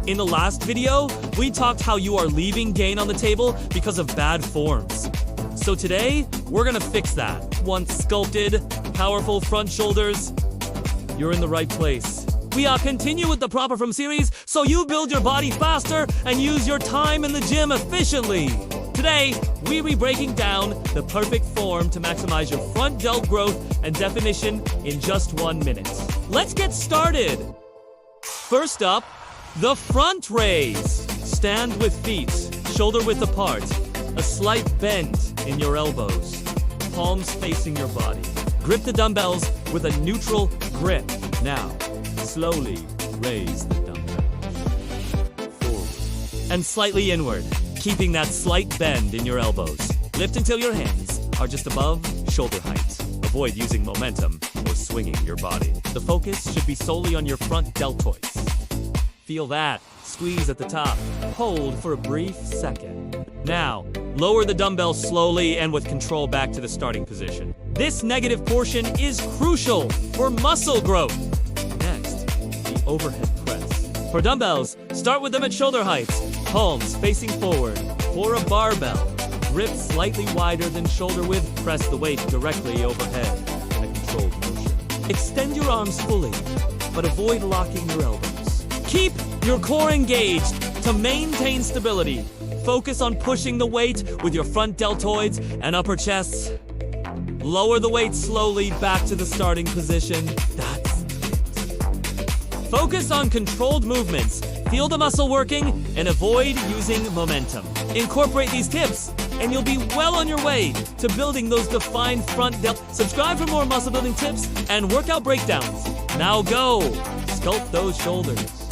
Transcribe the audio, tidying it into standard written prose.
In the last video, we talked how you are leaving gain on the table because of bad forms. So today, we're gonna fix that. Once sculpted, powerful front shoulders, you're in the right place. We continue with the Proper From series, so you build your body faster and use your time in the gym efficiently. Today, we'll be breaking down the perfect form to maximize your front delt growth and definition in just 1 minute. Let's get started. First up, the front raise. Stand with feet shoulder width apart, a slight bend in your elbows, palms facing your body. Grip the dumbbells with a neutral grip. Now, slowly raise the dumbbells forward and slightly inward, keeping that slight bend in your elbows. Lift until your hands are just above shoulder height. Avoid using momentum or swinging your body. The focus should be solely on your front deltoids. Feel that. Squeeze at the top. Hold for a brief second. Now, lower the dumbbell slowly and with control back to the starting position. This negative portion is crucial for muscle growth. Next, the overhead press. For dumbbells, start with them at shoulder height. Palms facing forward. For a barbell, grip slightly wider than shoulder width. Press the weight directly overhead in a controlled motion. Extend your arms fully, but avoid locking your elbows. Keep your core engaged to maintain stability. Focus on pushing the weight with your front deltoids and upper chests. Lower the weight slowly back to the starting position. That's it. Focus on controlled movements. Feel the muscle working and avoid using momentum. Incorporate these tips and you'll be well on your way to building those defined front delts. Subscribe for more muscle building tips and workout breakdowns. Now go! Sculpt those shoulders.